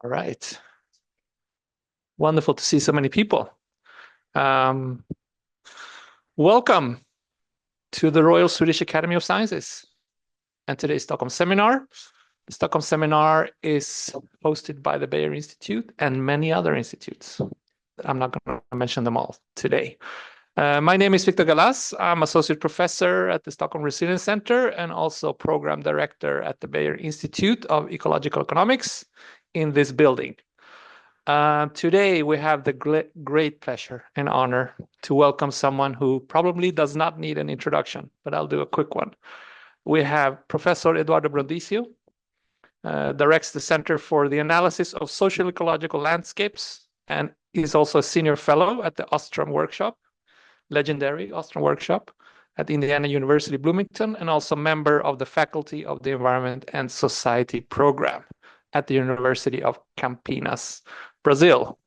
All right. Wonderful to see so many people. Welcome to the Royal Swedish Academy of Sciences and today's Stockholm Seminar. The Stockholm Seminar is hosted by the Beijer Institute and many other institutes. I'm not going to mention them all today. My name is Victor Galas. I'm Associate Professor at the Stockholm Resilience Center and also Program Director at the Beijer Institute of Ecological Economics in this building. Today, we have the great pleasure and honor to welcome someone who probably does not need an introduction, but I'll do a quick one. We have Professor Eduardo Brondizio, directs the Center for the Analysis of Social-Ecological Landscapes, and he's also a senior fellow at the Ostrom Workshop, legendary Ostrom Workshop at Indiana University-Bloomington, and also member of the Faculty of the Environment and Society program at the University of Campinas, Brazil.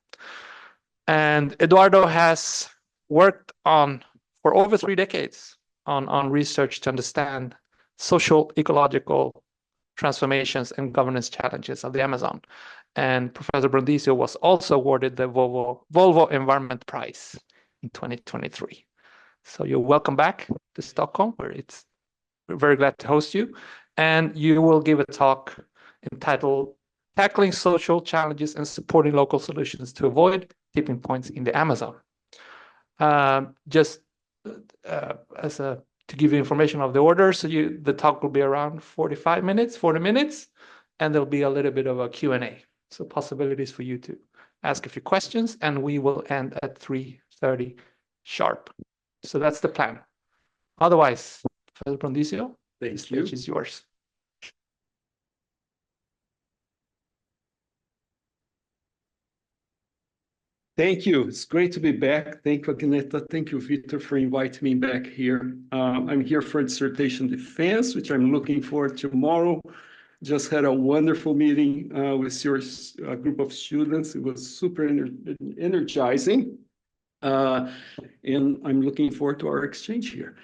And Eduardo has worked for over 3 decades on research to understand social ecological transformations and governance challenges of the Amazon. And Professor Brondizio was also awarded the Volvo Environment Prize in 2023. So you're welcome back to Stockholm, where we're very glad to host you. And you will give a talk entitled Tackling Social Challenges and Supporting Local Solutions to Avoid Tipping Points in the Amazon. To give you information of the order, so the talk will be around 40 minutes, and there'll be a little bit of a Q&A. So possibilities for you to ask a few questions, and we will end at 3:30 sharp. So that's the plan. Otherwise, Professor Brondizio, the stage is yours. Thank you. It's great to be back. Thank you, Agneta. Thank you, Victor, for inviting me back here. I'm here for dissertation defense, which I'm looking forward to tomorrow. Just had a wonderful meeting with your group of students. It was super energizing. And I'm looking forward to our exchange here.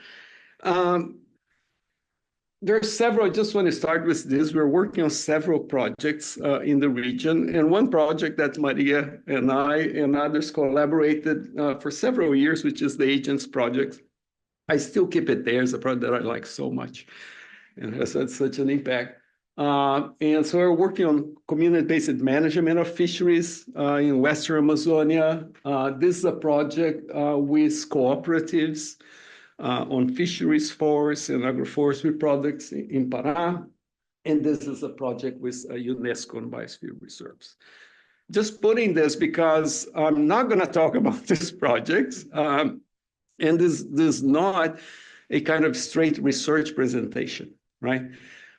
There are several. I just want to start with this. We're working on several projects in the region. And one project that Maria and I and others collaborated for several years, which is the Agents Project. I still keep it there. It's a project that I like so much and has had such an impact. And so we're working on community-based management of fisheries in Western Amazonia. This is a project with cooperatives on fisheries, forests, and agroforestry products in Pará. And this is a project with UNESCO and Biosphere reserves. Just putting this because I'm not going to talk about this project. And this is not a kind of straight research presentation, right?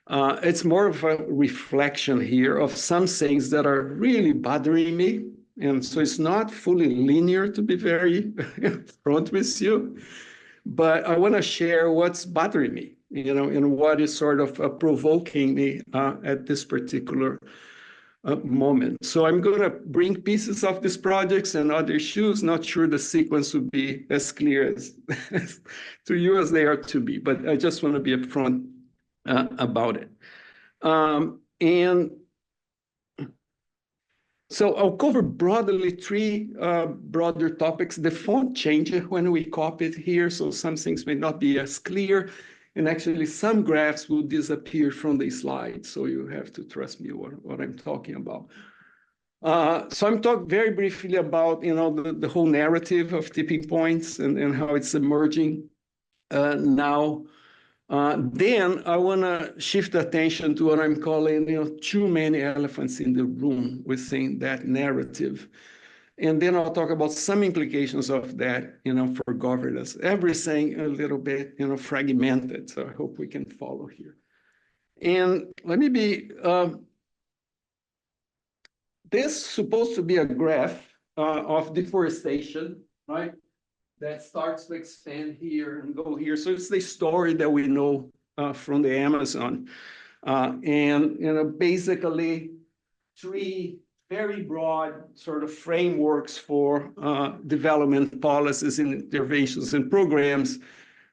It's more of a reflection here of some things that are really bothering me. And so it's not fully linear, to be very front with you. But I want to share what's bothering me, and what is sort of provoking me at this particular moment. So I'm going to bring pieces of these projects and other issues. Not sure the sequence would be as clear as to you as they are to me, but I just want to be upfront about it. So I'll cover broadly 3 broader topics. The font changes when we copy it here, so some things may not be as clear. And actually, some graphs will disappear from the slide, so you have to trust me what I'm talking about. So I'm talking very briefly about the whole narrative of tipping points and how it's emerging now. Then I want to shift attention to what I'm calling, too many elephants in the room within that narrative. And then I'll talk about some implications of that, for governance. Everything a little bit, fragmented. So I hope we can follow here. And let me be, this is supposed to be a graph of deforestation, right? That starts to expand here and go here. So it's the story that we know from the Amazon. And basically 3 very broad sort of frameworks for development policies and interventions and programs,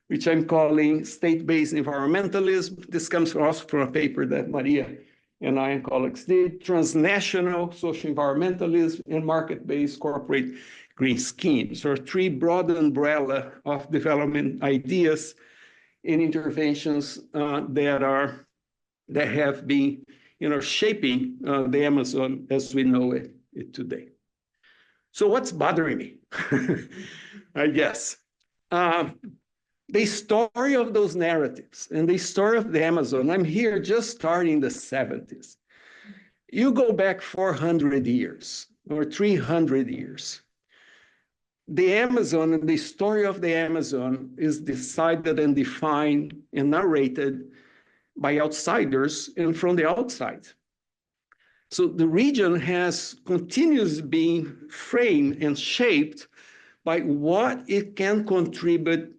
which I'm calling state-based environmentalism. This comes also from a paper that Maria and I and colleagues did, transnational social environmentalism, and market-based corporate green schemes, or three broad umbrella of development ideas and interventions that have been, shaping the Amazon as we know it today. So what's bothering me? I guess. The story of those narratives and the story of the Amazon, I'm here just starting the 70s. You go back 400 years or 300 years. The Amazon and the story of the Amazon is decided and defined and narrated by outsiders and from the outside. So the region has continuously been framed and shaped by what it can contribute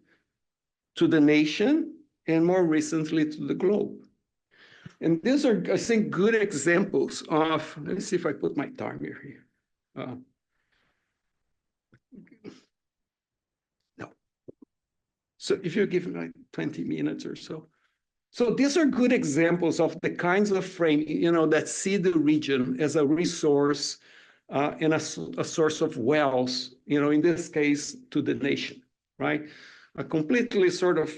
to the nation and more recently to the globe. And these are, I think, good examples of, let me see if I put my timer here. No. So if you give me like 20 minutes or so. So these are good examples of the kinds of frame, that see the region as a resource and a source of wealth, in this case, to the nation, right? A completely sort of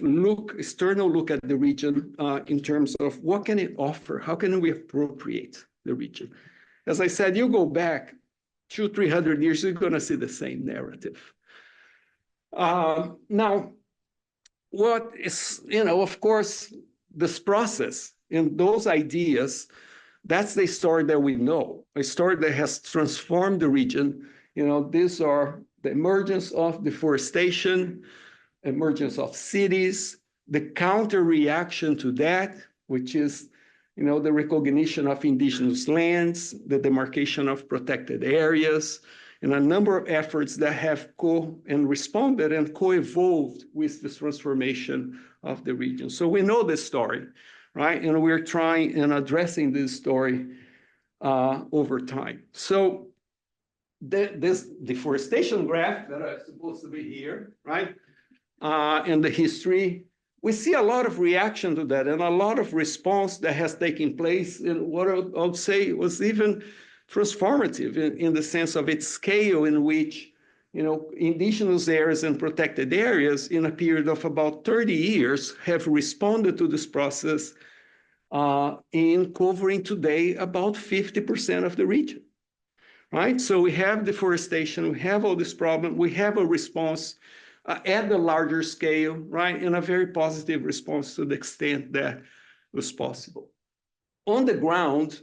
external look at the region in terms of what can it offer? How can we appropriate the region? As I said, you go back 200-300 years, you're going to see the same narrative. Now, what is, of course, this process and those ideas, that's the story that we know, a story that has transformed the region. These are the emergence of deforestation, emergence of cities, the counter reaction to that, which is, the recognition of indigenous lands, the demarcation of protected areas, and a number of efforts that have responded and co-evolved with this transformation of the region. So we know this story, right? And we're trying and addressing this story over time. So this deforestation graph that is supposed to be here, right? And the history, we see a lot of reaction to that and a lot of response that has taken place in what I would say was even transformative in the sense of its scale in which, indigenous areas and protected areas in a period of about 30 years have responded to this process in covering today about 50% of the region, right? So we have deforestation, we have all this problem, we have a response at the larger scale, right? And a very positive response to the extent that was possible. On the ground,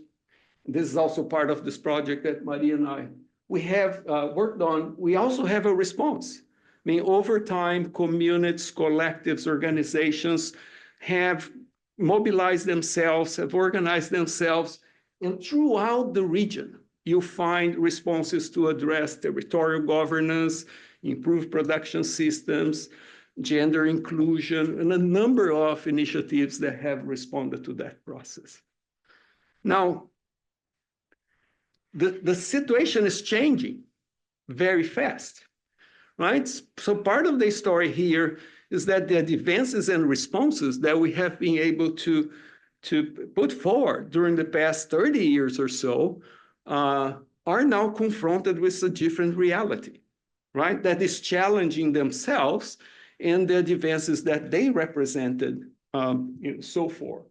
this is also part of this project that Maria and I, we have worked on, we also have a response. I mean, over time, communities, collectives, organizations have mobilized themselves, have organized themselves, and throughout the region, you find responses to address territorial governance, improve production systems, gender inclusion, and a number of initiatives that have responded to that process. Now, the situation is changing very fast, right? So part of the story here is that the advances and responses that we have been able to put forward during the past 30 years or so are now confronted with a different reality, right? That is challenging themselves and the advances that they represented, so forth.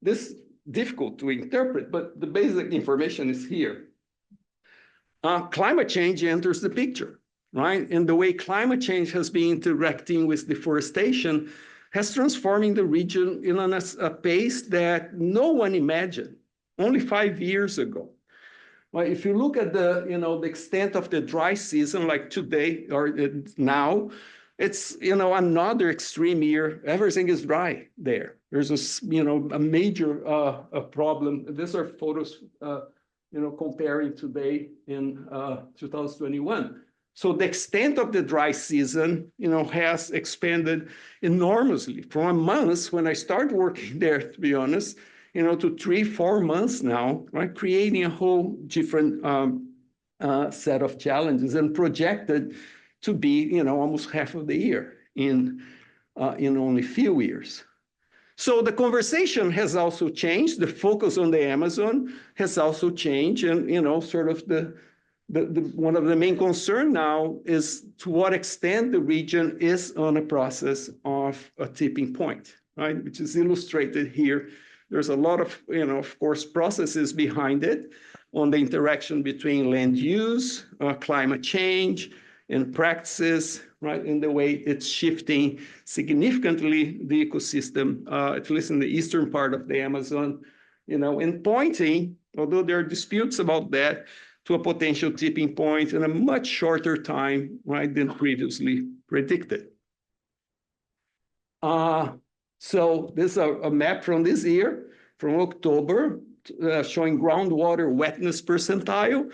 This is difficult to interpret, but the basic information is here. Climate change enters the picture, right? And the way climate change has been interacting with deforestation has transforming the region in a pace that no one imagined only 5 years ago. Well, if you look at the extent of the dry season, like today or now, it's another extreme year. Everything is dry there. There's a major problem. These are photos comparing today in 2021. So the extent of the dry season, has expanded enormously from a month when I started working there, to be honest, to 3-4 months now, right? Creating a whole different set of challenges and projected to be, almost half of the year in only few years. So the conversation has also changed. The focus on the Amazon has also changed. And, sort of one of the main concern now is to what extent the region is on a process of a tipping point, right? Which is illustrated here. There's a lot of, of course, processes behind it on the interaction between land use, climate change, and practices, right? And the way it's shifting significantly the ecosystem, at least in the eastern part of the Amazon, and pointing, although there are disputes about that, to a potential tipping point in a much shorter time, right, than previously predicted. So this is a map from this year, from October, showing groundwater wetness percentile.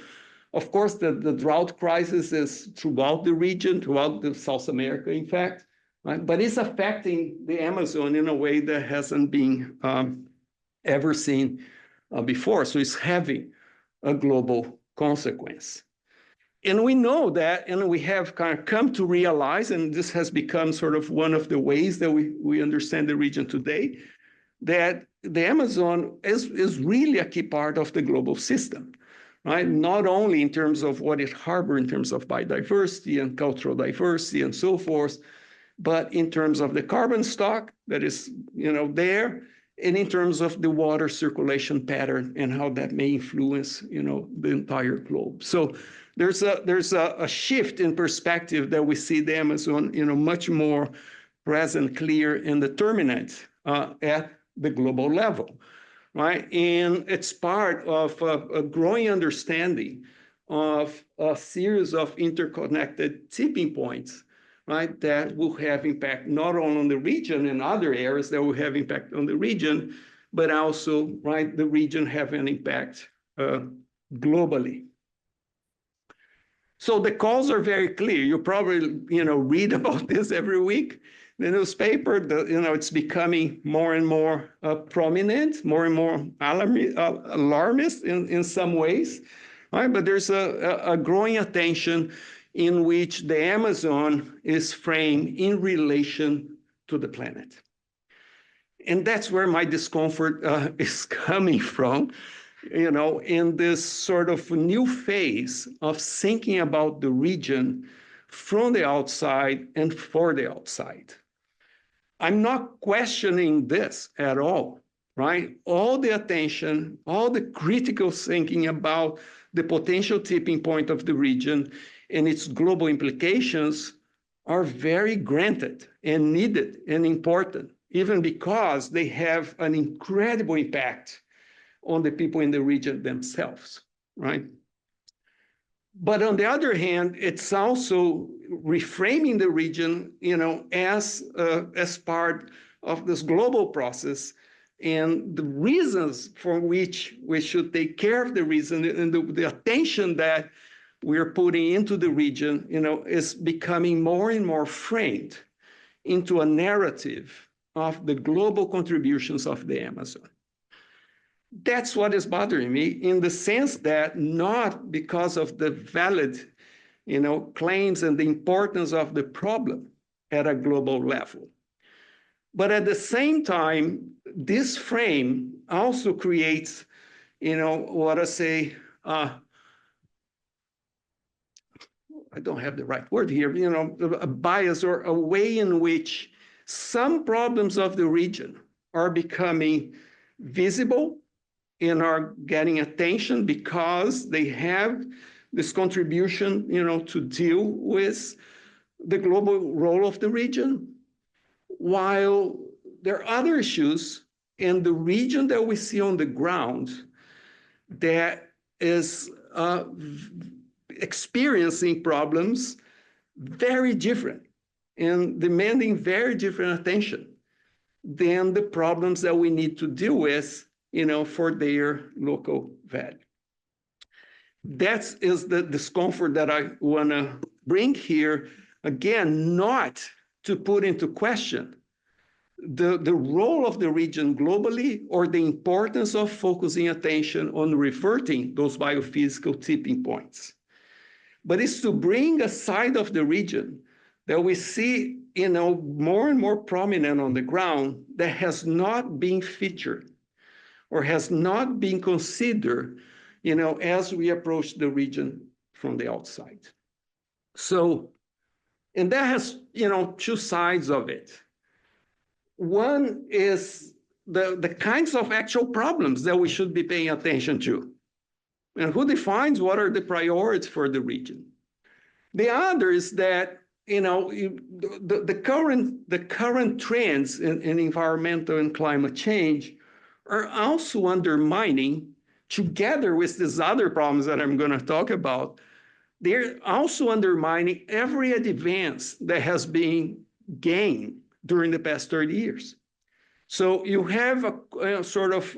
Of course, the drought crisis is throughout the region, throughout South America, in fact, right? But it's affecting the Amazon in a way that hasn't been ever seen before. So it's having a global consequence. And we know that, and we have kind of come to realize, and this has become sort of one of the ways that we understand the region today, that the Amazon is really a key part of the global system, right? Not only in terms of what it harbors in terms of biodiversity and cultural diversity and so forth, but in terms of the carbon stock that is, there, and in terms of the water circulation pattern and how that may influence, the entire globe. So there's a shift in perspective that we see the Amazon, much more present, clear, and determinant at the global level, right? And it's part of a growing understanding of a series of interconnected tipping points, right, that will have impact not only on the region and other areas that will have impact on the region, but also, right, the region have an impact globally. So the calls are very clear. You probably, read about this every week. The newspaper, it's becoming more and more prominent, more and more alarmist in some ways, right? But there's a growing attention in which the Amazon is framed in relation to the planet. And that's where my discomfort is coming from, in this sort of new phase of thinking about the region from the outside and for the outside. I'm not questioning this at all, right? All the attention, all the critical thinking about the potential tipping point of the region and its global implications are very granted and needed and important, even because they have an incredible impact on the people in the region themselves, right? But on the other hand, it's also reframing the region, as part of this global process, and the reasons for which we should take care of the region and the attention that we're putting into the region, is becoming more and more framed into a narrative of the global contributions of the Amazon. That's what is bothering me, in the sense that not because of the valid, claims and the importance of the problem at a global level, but at the same time, this frame also creates, what I say, I don't have the right word here, a bias or a way in which some problems of the region are becoming visible and are getting attention because they have this contribution, to deal with the global role of the region, while there are other issues in the region that we see on the ground that is experiencing problems very different and demanding very different attention than the problems that we need to deal with, for their local value. That is the discomfort that I want to bring here, again, not to put into question the role of the region globally or the importance of focusing attention on reverting those biophysical tipping points, but it's to bring a side of the region that we see, more and more prominent on the ground that has not been featured or has not been considered, as we approach the region from the outside. So, and that has, two sides of it. One is the kinds of actual problems that we should be paying attention to, and who defines what are the priorities for the region. The other is that, the current trends in environmental and climate change are also undermining, together with these other problems that I'm going to talk about, they're also undermining every advance that has been gained during the past 30 years. So you have a sort of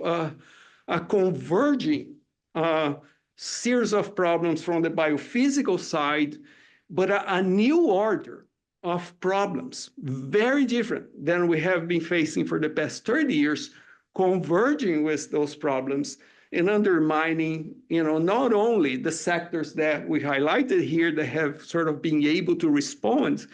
a converging series of problems from the biophysical side, but a new order of problems, very different than we have been facing for the past 30 years, converging with those problems and undermining, not only the sectors that we highlighted here that have sort of been able to respond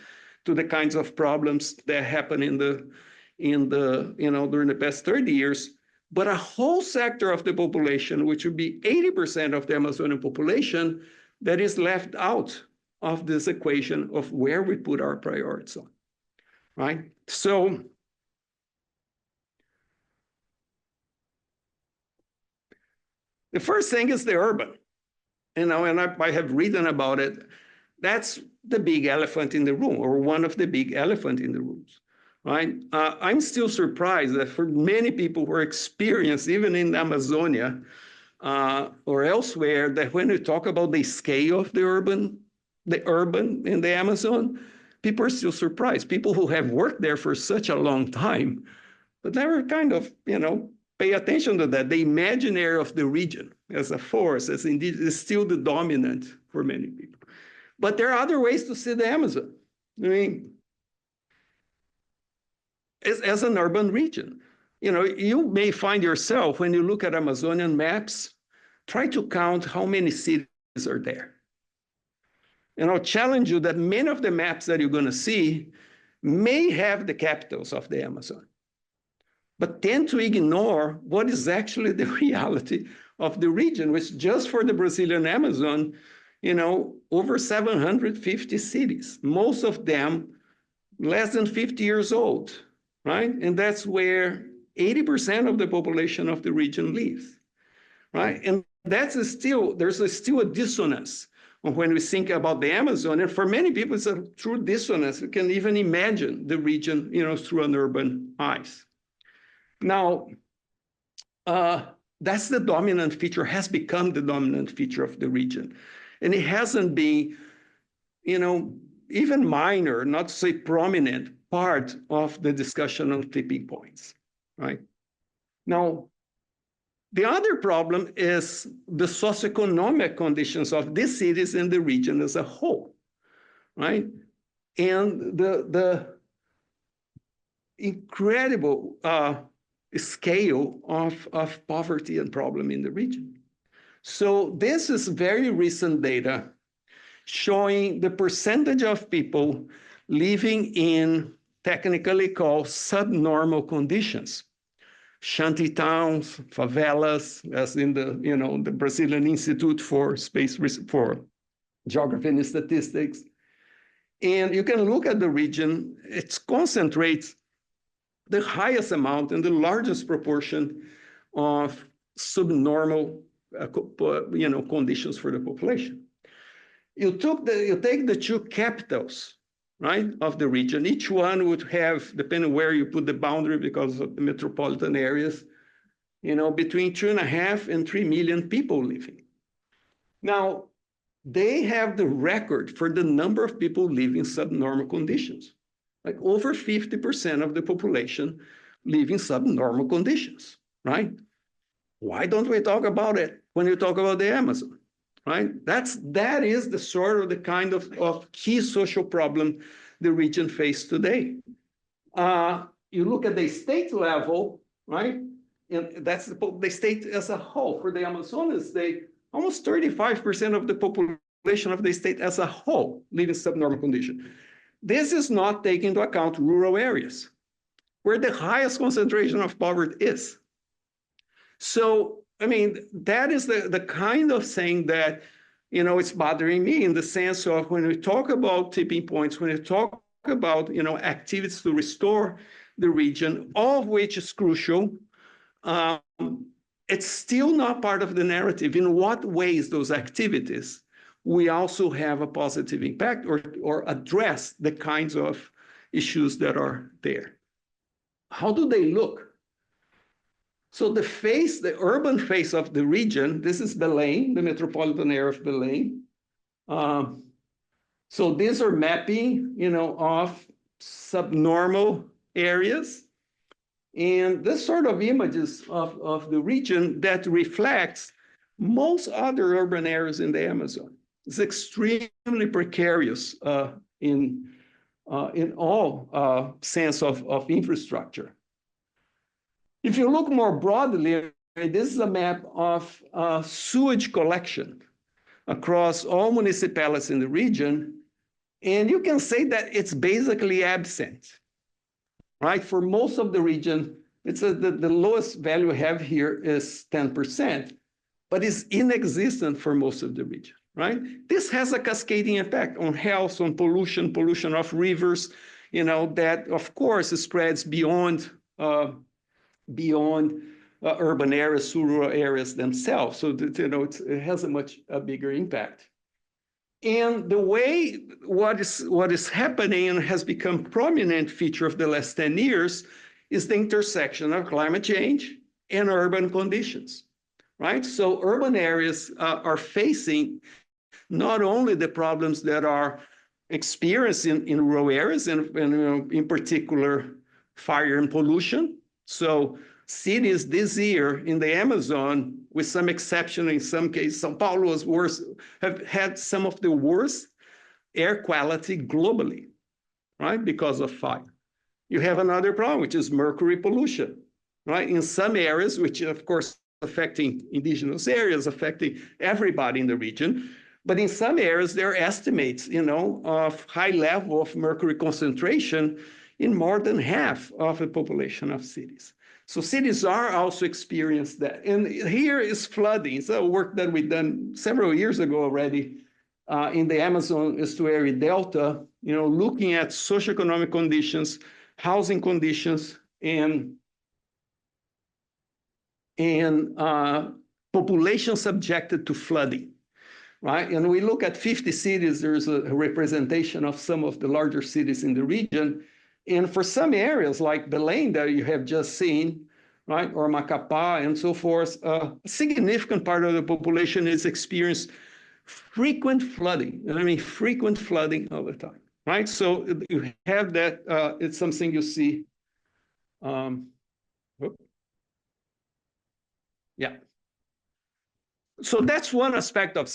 to the kinds of problems that happen during the past 30 years, but a whole sector of the population, which would be 80% of the Amazonian population, that is left out of this equation of where we put our priorities on, right? So the first thing is the urban, and I have written about it. That's the big elephant in the room, or one of the big elephant in the rooms, right? I'm still surprised that for many people who are experienced, even in Amazonia or elsewhere, that when we talk about the scale of the urban in the Amazon, people are still surprised. People who have worked there for such a long time, but never kind of, pay attention to that. The imaginary of the region as a force, as indeed, is still the dominant for many people. But there are other ways to see the Amazon. I mean, as an urban region, you may find yourself, when you look at Amazonian maps, try to count how many cities are there. And I'll challenge you that many of the maps that you're going to see may have the capitals of the Amazon, but tend to ignore what is actually the reality of the region, which just for the Brazilian Amazon, over 750 cities, most of them less than 50 years old, right? And that's where 80% of the population of the region lives, right? And there's still a dissonance when we think about the Amazon. And for many people, it's a true dissonance. You can even imagine the region, through an urban eyes. Now, that's the dominant feature, has become the dominant feature of the region. And it hasn't been, even minor, not to say prominent, part of the discussion on tipping points, right? Now, the other problem is the socioeconomic conditions of these cities and the region as a whole, right? And the incredible scale of poverty and problem in the region. So this is very recent data showing the percentage of people living in technically called subnormal conditions. Shanty towns, favelas, as in the Brazilian Institute for Geography and Statistics. And you can look at the region, it concentrates the highest amount and the largest proportion of subnormal conditions for the population. You take the two capitals, right, of the region. Each one would have, depending where you put the boundary because of the metropolitan areas, between 2.5 and 3 million people living. Now, they have the record for the number of people living in subnormal conditions. Like over 50% of the population live in subnormal conditions, right? Why don't we talk about it when you talk about the Amazon? Right? That is the sort of the kind of key social problem the region faces today. You look at the state level, right? And that's the state as a whole. For the Amazonian state, almost 35% of the population of the state as a whole live in subnormal condition. This is not taking into account rural areas, where the highest concentration of poverty is. So, I mean, that is the kind of thing that, you know, it's bothering me in the sense of when we talk about tipping points, when we talk about, you know, activities to restore the region, all of which is crucial, it's still not part of the narrative. In what ways those activities we also have a positive impact or address the kinds of issues that are there. How do they look? So the urban face of the region, this is Belém, the metropolitan area of Belém. So these are mapping, you know, of subnormal areas. And this sort of images of the region that reflects most other urban areas in the Amazon. It's extremely precarious in all sense of infrastructure. If you look more broadly, this is a map of sewage collection across all municipalities in the region, and you can say that it's basically absent, right? For most of the region, the lowest value we have here is 10%, but it's inexistent for most of the region, right? This has a cascading effect on health, on pollution of rivers, you know, that of course spreads beyond urban areas, rural areas themselves. So that, you know, it has a bigger impact. And the way what is happening and has become prominent feature of the last 10 years is the intersection of climate change and urban conditions, right? So urban areas are facing not only the problems that are experienced in rural areas, and you know, in particular, fire and pollution. So cities this year in the Amazon, with some exception, in some cases, São Paulo was worse, have had some of the worst air quality globally, right? Because of fire. You have another problem, which is mercury pollution, right? In some areas, which of course affecting indigenous areas, affecting everybody in the region. But in some areas, there are estimates, you know, of high level of mercury concentration in more than half of the population of cities. So cities are also experiencing that. And here is flooding. It's a work that we've done several years ago already in the Amazon estuary delta, you know, looking at socioeconomic conditions, housing conditions, and population subjected to flooding, right? And we look at 50 cities. There's a representation of some of the larger cities in the region. And for some areas like Belém that you have just seen, right, or Macapá and so forth, a significant part of the population is experiencing frequent flooding. And I mean frequent flooding all the time, right? So you have that, it's something you see. Yeah. So that's one aspect of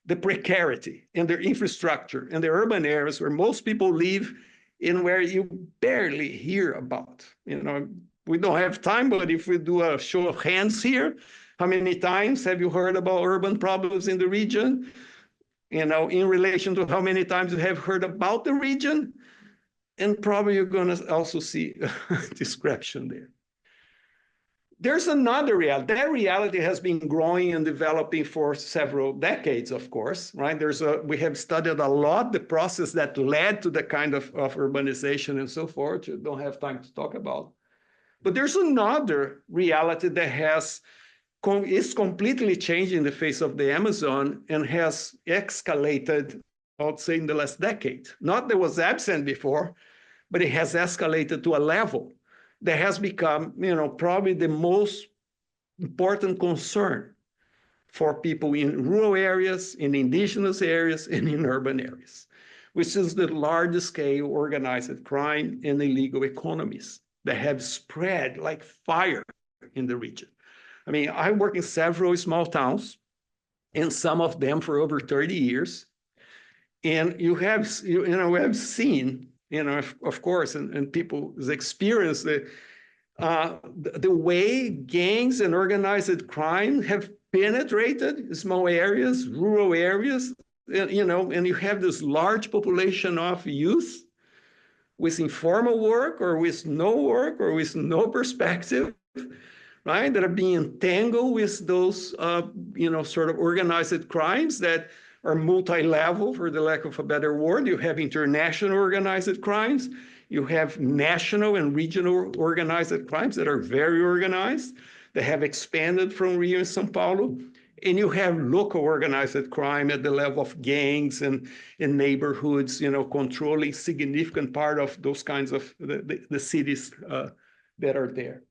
the precarity in their infrastructure in the urban areas where most people live in, where you barely hear about. You know, we don't have time, but if we do a show of hands here, how many times have you heard about urban problems in the region? You know, in relation to how many times you have heard about the region, and probably you're going to also see a description there. There's another reality. That reality has been growing and developing for several decades, of course, right? We have studied a lot the process that led to the kind of urbanization and so forth. You don't have time to talk about. But there's another reality that is completely changing the face of the Amazon and has escalated, I would say, in the last decade. Not that it was absent before, but it has escalated to a level that has become, you know, probably the most important concern for people in rural areas, in indigenous areas, and in urban areas, which is the large scale organized crime and illegal economies that have spread like fire in the region. I mean, I work in several small towns, and some of them for over 30 years. And we have seen, you know, of course, and people's experience the way gangs and organized crime have penetrated small areas, rural areas, you know, and you have this large population of youth with informal work or with no perspective, right? That are being entangled with those, sort of organized crimes that are multi-level, for the lack of a better word. You have international organized crimes. You have national and regional organized crimes that are very organized, that have expanded from Rio and São Paulo. And you have local organized crime at the level of gangs and in neighborhoods, controlling significant part of those kinds of the cities that are there.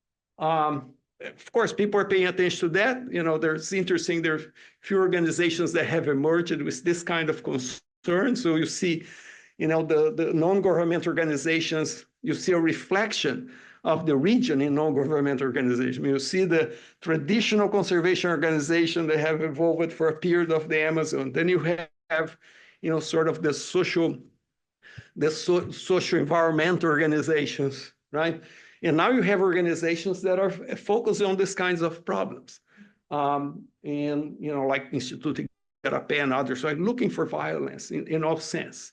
Of course, people are paying attention to that. There's interesting, there are few organizations that have emerged with this kind of concern. So you see, the non-government organizations, you see a reflection of the region in non-government organizations. You see the traditional conservation organizations that have evolved for a period of the Amazon. Then you have, sort of the social environment organizations, right? And now you have organizations that are focused on these kinds of problems. Like Instituto Igarapé and others, right? Looking for violence in all sense.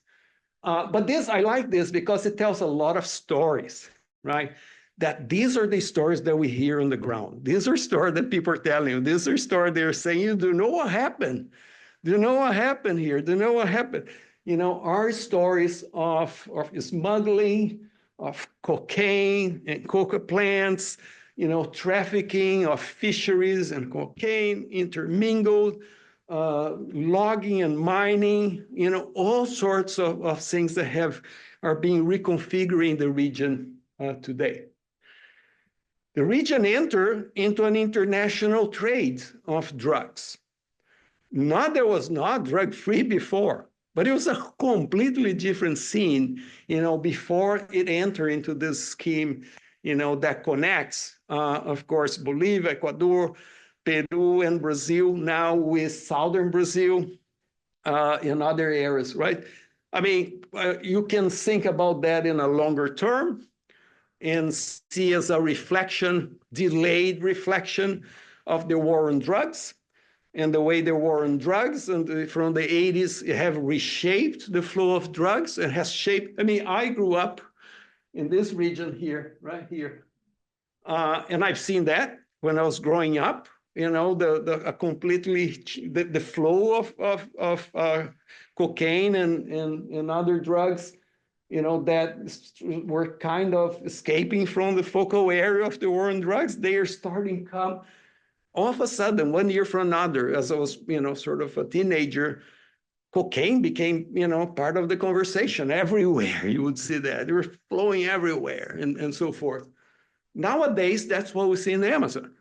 But I like this because it tells a lot of stories, right? That these are the stories that we hear on the ground. These are stories that people are telling you. These are stories they're saying, you do know what happened? Do you know what happened here? Do you know what happened? Our stories of smuggling, of cocaine and coca plants, trafficking of fisheries and cocaine intermingled, logging and mining, all sorts of things that are being reconfiguring the region today. The region entered into an international trade of drugs. Not that was not drug-free before, but it was a completely different scene, before it entered into this scheme, that connects, of course, Bolivia, Ecuador, Peru, and Brazil, now with southern Brazil and other areas, right? I mean, you can think about that in a longer term and see as a reflection, delayed reflection of the war on drugs. And the way the war on drugs and from the 80s have reshaped the flow of drugs and has shaped. I mean, I grew up in this region here, right here. And I've seen that when I was growing up, the flow of cocaine and other drugs, that were kind of escaping from the focal area of the war on drugs. They are starting to come. All of a sudden, 1 year from another, as I was, sort of a teenager, cocaine became, part of the conversation. Everywhere you would see that. They were flowing everywhere and so forth. Nowadays, that's what we see in the Amazon,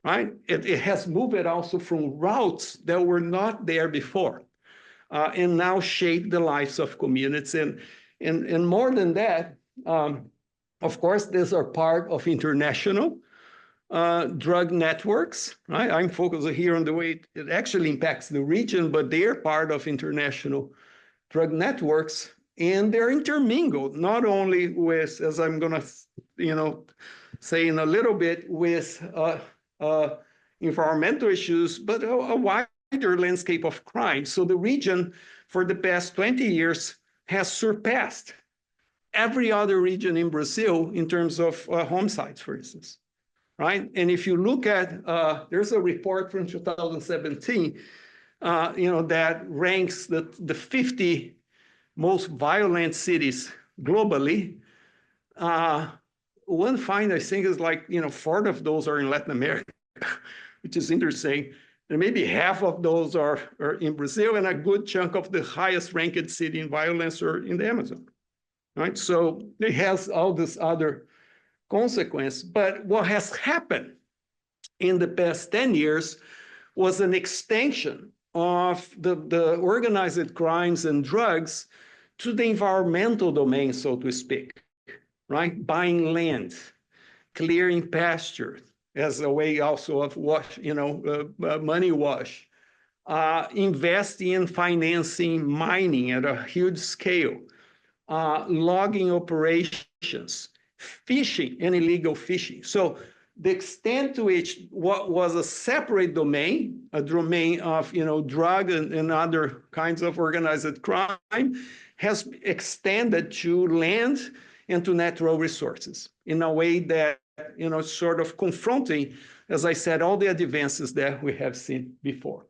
right? It has moved also from routes that were not there before and now shape the lives of communities. And more than that, of course, these are part of international drug networks, right? I'm focused here on the way it actually impacts the region, but they're part of international drug networks, and they're intermingled, not only with, as I'm going to, say in a little bit, with environmental issues, but a wider landscape of crime. So the region, for the past 20 years, has surpassed every other region in Brazil in terms of homicides, for instance. Right? And if you look at, there's a report from 2017, that ranks the 50 most violent cities globally. One find, I think, is like, 4 of those are in Latin America, which is interesting. And maybe half of those are in Brazil, and a good chunk of the highest ranked city in violence are in the Amazon. Right? So it has all this other consequence. But what has happened in the past 10 years was an extension of the organized crimes and drugs to the environmental domain, so to speak, right? Buying land, clearing pasture as a way also of money wash, investing in financing mining at a huge scale, logging operations, fishing and illegal fishing. So the extent to which what was a separate domain, a domain of drug and other kinds of organized crime, has extended to land and to natural resources in a way that sort of confronting, as I said, all the advances that we have seen before.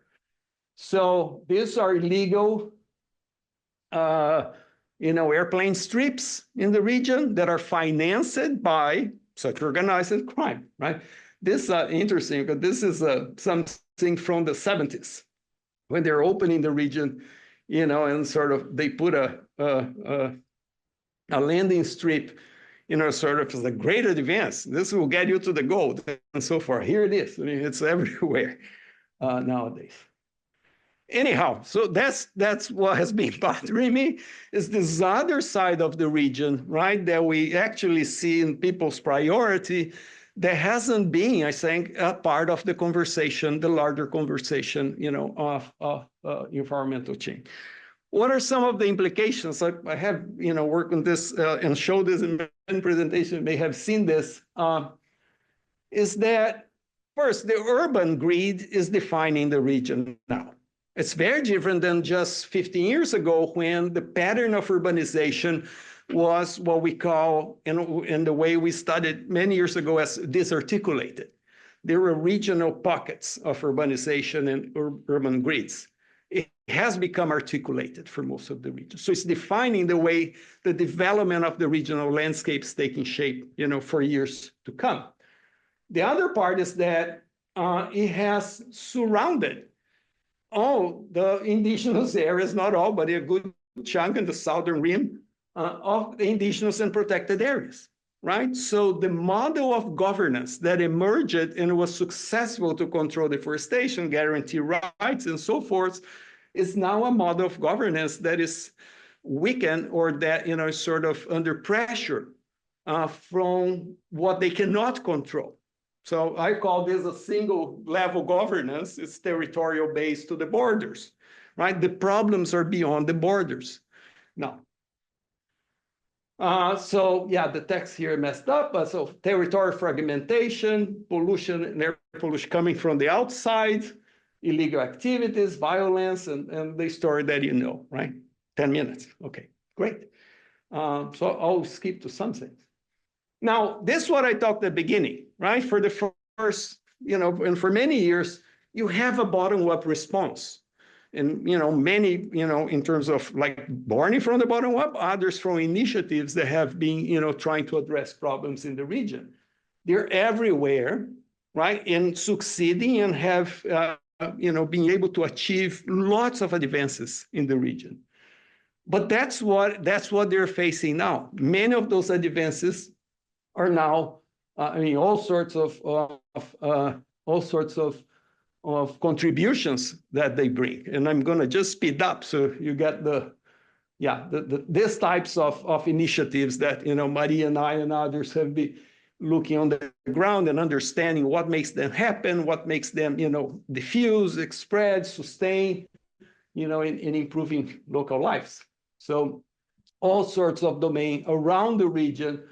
So these are illegal airplane strips in the region that are financed by such organized crime, right? This is interesting because this is something from the 70s when they're opening the region, and sort of they put a landing strip, sort of as a great advance. This will get you to the gold and so forth. Here it is. I mean, it's everywhere nowadays. Anyhow, so that's what has been bothering me, is this other side of the region, right, that we actually see in people's priority that hasn't been, I think, a part of the conversation, the larger conversation, of environmental change. What are some of the implications? I have, worked on this and showed this in my presentation, you may have seen this, is that, first, the urban grid is defining the region now. It's very different than just 15 years ago when the pattern of urbanization was what we call, in the way we studied many years ago, as disarticulated. There were regional pockets of urbanization and urban grids. It has become articulated for most of the region. So it's defining the way the development of the regional landscape is taking shape, for years to come. The other part is that it has surrounded all the indigenous areas, not all, but a good chunk in the southern rim of the indigenous and protected areas, right? So the model of governance that emerged and was successful to control deforestation, guarantee rights, and so forth, is now a model of governance that is weakened or that, is sort of under pressure from what they cannot control. So I call this a single level governance. It's territorial based to the borders, right? The problems are beyond the borders. Now, so yeah, the text here messed up. So territorial fragmentation, pollution and air pollution coming from the outside, illegal activities, violence, and the story that you know, right? 10 minutes. Okay, great. So I'll skip to some things. Now, this is what I talked at the beginning, right? For the first, and for many years, you have a bottom-up response. And, many, in terms of like born from the bottom up, others from initiatives that have been, trying to address problems in the region. They're everywhere, right? And succeeding and have, being able to achieve lots of advances in the region. But that's what they're facing now. Many of those advances are now, all sorts of contributions that they bring. And I'm going to just speed up so you get these types of initiatives that, Maria and I and others have been looking on the ground and understanding what makes them happen, what makes them, diffuse, spread, sustain, in improving local lives. So all sorts of domain around the region,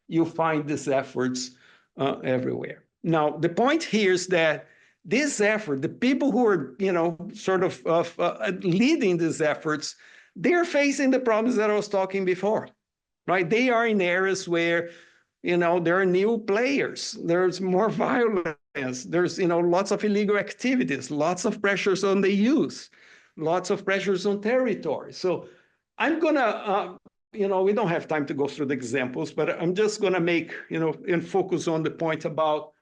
you find these efforts everywhere. Now, the point here is that this effort, the people who are, sort of leading these efforts, they're facing the problems that I was talking before, right? They are in areas where, there are new players, there's more violence, there's, lots of illegal activities, lots of pressures on the use, lots of pressures on territory. So I'm going to, we don't have time to go through the examples, but I'm just going to make, and focus on the point about,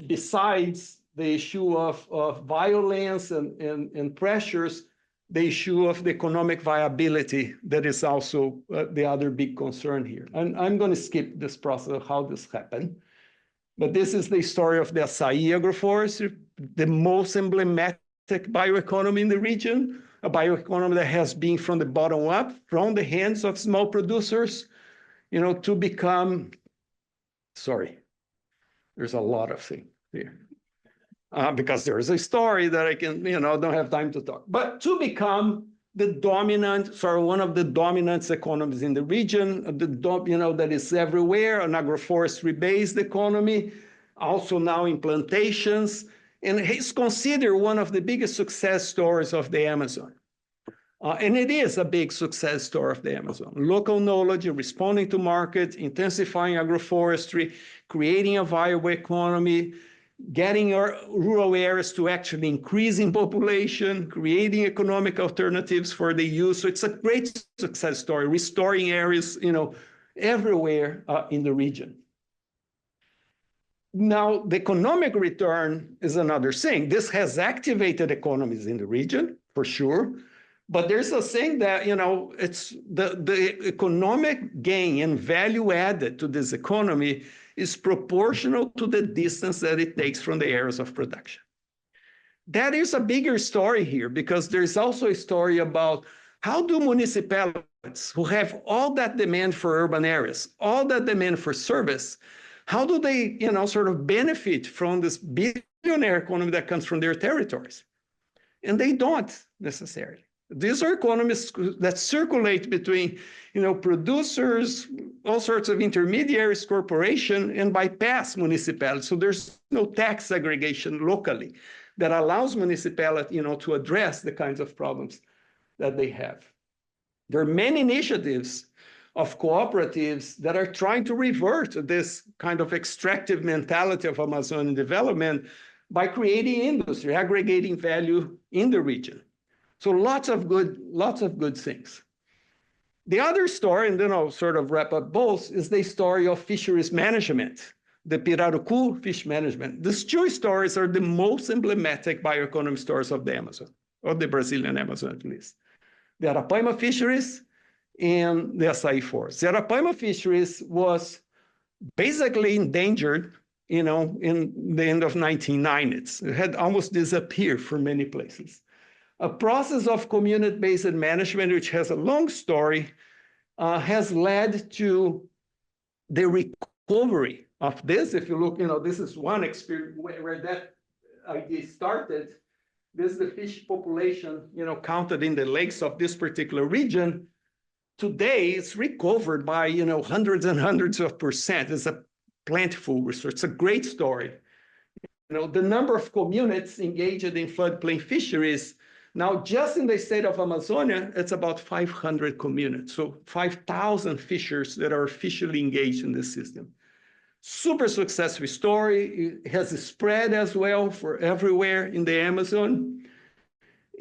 besides the issue of violence and pressures, the issue of the economic viability that is also the other big concern here. And I'm going to skip this process of how this happened. But this is the story of the acai agroforestry, the most emblematic bioeconomy in the region, a bioeconomy that has been from the bottom up, from the hands of small producers, to become, there's a lot of things here. Because there is a story that I can, don't have time to talk. But to become one of the dominant economies in the region, that is everywhere, an agroforestry-based economy, also now in plantations, and he's considered one of the biggest success stories of the Amazon. And it is a big success story of the Amazon. Local knowledge, responding to markets, intensifying agroforestry, creating a viable economy, getting our rural areas to actually increase in population, creating economic alternatives for the youth. So it's a great success story, restoring areas, everywhere in the region. Now, the economic return is another thing. This has activated economies in the region, for sure. But there's a saying that, it's the economic gain and value added to this economy is proportional to the distance that it takes from the areas of production. That is a bigger story here, because there's also a story about how do municipalities who have all that demand for urban areas, all that demand for service, how do they, sort of benefit from this billionaire economy that comes from their territories? And they don't necessarily. These are economies that circulate between, producers, all sorts of intermediaries, corporation, and bypass municipalities. So there's no tax segregation locally that allows municipality, to address the kinds of problems that they have. There are many initiatives of cooperatives that are trying to revert this kind of extractive mentality of Amazonian development by creating industry, aggregating value in the region. So lots of good things. The other story, and then I'll sort of wrap up both, is the story of fisheries management, the Pirarucu fish management. These two stories are the most emblematic bioeconomy stories of the Amazon, of the Brazilian Amazon at least. The Arapaima fisheries and the Açaí forest. The Arapaima fisheries was basically endangered, in the end of 1990s. It had almost disappeared from many places. A process of community-based management, which has a long story, has led to the recovery of this. If you look, this is one experience where that idea started. This is the fish population, counted in the lakes of this particular region. Today, it's recovered by, hundreds and hundreds of percent. It's a plentiful resource. It's a great story. The number of communities engaged in floodplain fisheries, now just in the state of Amazonia, it's about 500 communities. So 5,000 fishers that are officially engaged in this system. Super successful story. It has spread as well for everywhere in the Amazon.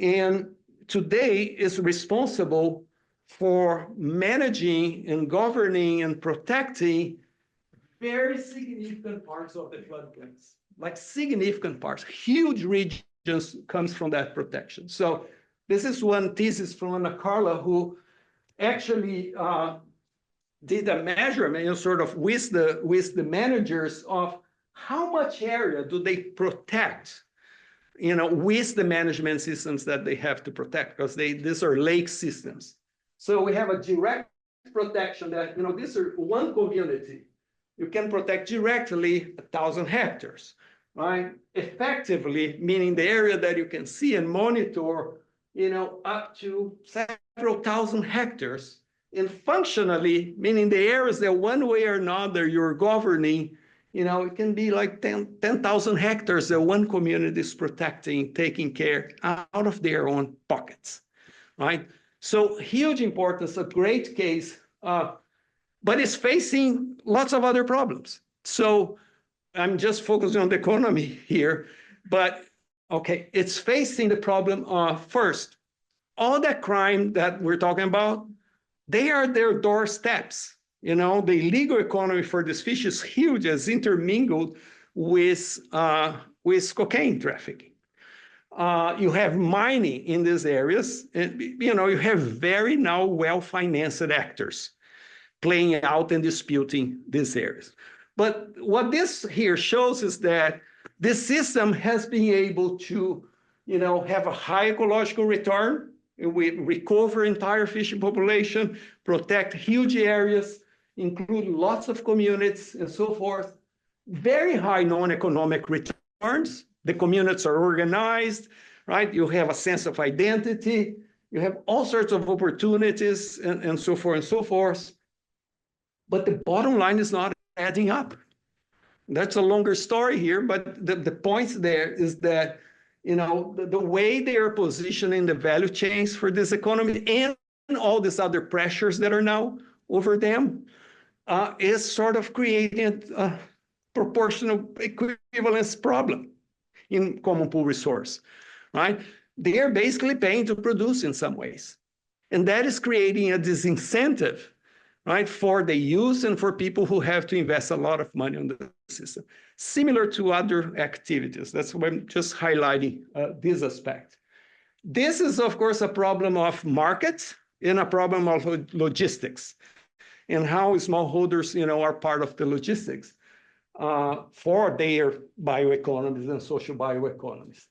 And today is responsible for managing and governing and protecting very significant parts of the floodplains, like significant parts, huge regions comes from that protection. So this is one thesis from Ana Carla, who actually did a measurement, sort of with the managers of how much area do they protect, with the management systems that they have to protect, because these are lake systems. So we have a direct protection that, these are one community. You can protect directly 1,000 hectares, right? Effectively, meaning the area that you can see and monitor, up to several thousand hectares. And functionally, meaning the areas that one way or another you're governing, it can be like 10,000 hectares that one community is protecting, taking care out of their own pockets, right? So huge importance, a great case, but it's facing lots of other problems. So I'm just focusing on the economy here, but okay, it's facing the problem of, first, all that crime that we're talking about, they are their doorsteps. The illegal economy for this fish is huge, as intermingled with cocaine trafficking. You have mining in these areas, and you have very now well-financed actors playing out and disputing these areas. But what this here shows is that this system has been able to, have a high ecological return. We recover entire fishing population, protect huge areas, include lots of communities and so forth. Very high non-economic returns. The communities are organized, right? You have a sense of identity. You have all sorts of opportunities and so forth and so forth. But the bottom line is not adding up. That's a longer story here, but the point there is that, you know, the way they are positioning the value chains for this economy and all these other pressures that are now over them is sort of creating a proportional equivalence problem in common pool resource, right? They are basically paying to produce in some ways. And that is creating a disincentive, right, for the use and for people who have to invest a lot of money on the system, similar to other activities. That's why I'm just highlighting this aspect. This is, of course, a problem of markets and a problem of logistics and how smallholders, you know, are part of the logistics for their bioeconomies and social bioeconomies.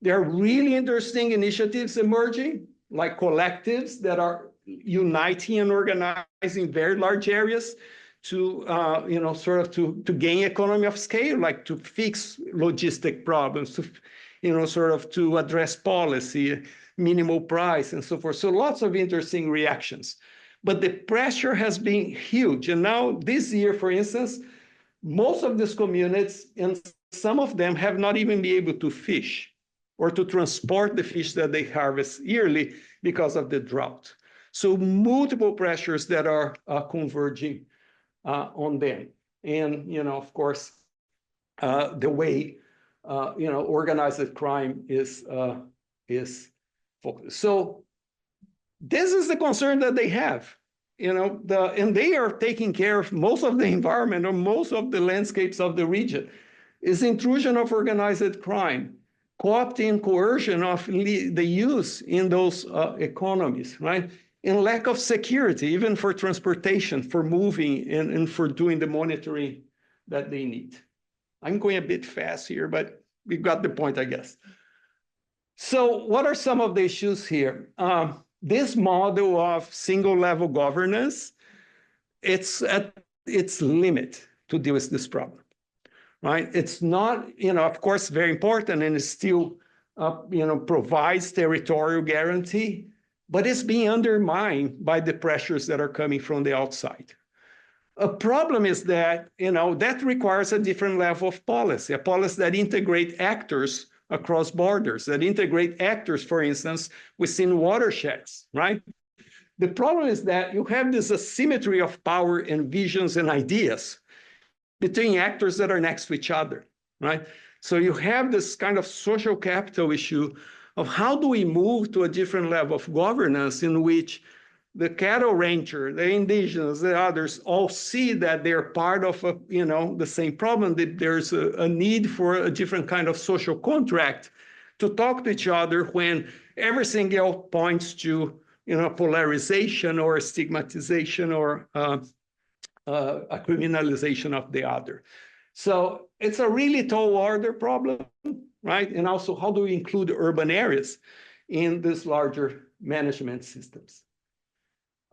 There are really interesting initiatives emerging, like collectives that are uniting and organizing very large areas to, you know, sort of to gain economy of scale, like to fix logistic problems, to, you know, sort of to address policy, minimal price, and so forth. So lots of interesting reactions. But the pressure has been huge. And now this year, for instance, most of these communities, and some of them have not even been able to fish or to transport the fish that they harvest yearly because of the drought. So multiple pressures that are converging on them. And, you know, of course, the way, you know, organized crime is focused. So this is the concern that they have, you know, and they are taking care of most of the environment or most of the landscapes of the region. Is intrusion of organized crime, co-opting coercion of the use in those economies, right? And lack of security, even for transportation, for moving and for doing the monitoring that they need. I'm going a bit fast here, but we got the point, I guess. So what are some of the issues here? This model of single level governance, it's at its limit to deal with this problem, right? It's not, you know, of course, very important and it still, you know, provides territorial guarantee, but it's being undermined by the pressures that are coming from the outside. A problem is that, you know, that requires a different level of policy, a policy that integrates actors across borders, that integrate actors, for instance, within watersheds, right? The problem is that you have this asymmetry of power and visions and ideas between actors that are next to each other, right? So you have this kind of social capital issue of how do we move to a different level of governance in which the cattle rancher, the indigenous, the others all see that they're part of a, you know, the same problem, that there's a need for a different kind of social contract to talk to each other when everything else points to, you know, polarization or stigmatization or a criminalization of the other. So it's a really tall order problem, right? And also, how do we include urban areas in these larger management systems?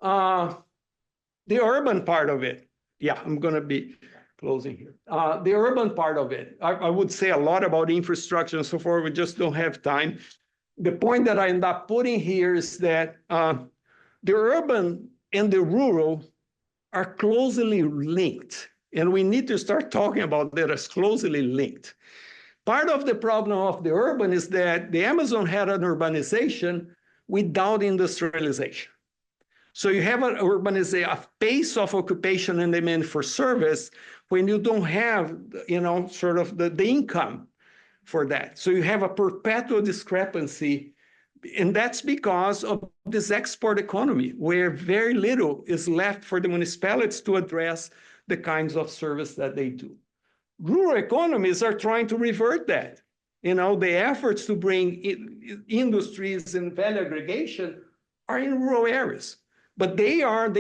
The urban part of it, yeah, I'm going to be closing here. The urban part of it, I would say a lot about infrastructure and so forth. We just don't have time. The point that I end up putting here is that the urban and the rural are closely linked, and we need to start talking about that as closely linked. Part of the problem of the urban is that the Amazon had an urbanization without industrialization. So you have an urbanization, a pace of occupation and demand for service when you don't have, you know, sort of the income for that. So you have a perpetual discrepancy, and that's because of this export economy, where very little is left for the municipalities to address the kinds of service that they do. Rural economies are trying to revert that. You know, the efforts to bring industries and value aggregation are in rural areas. But they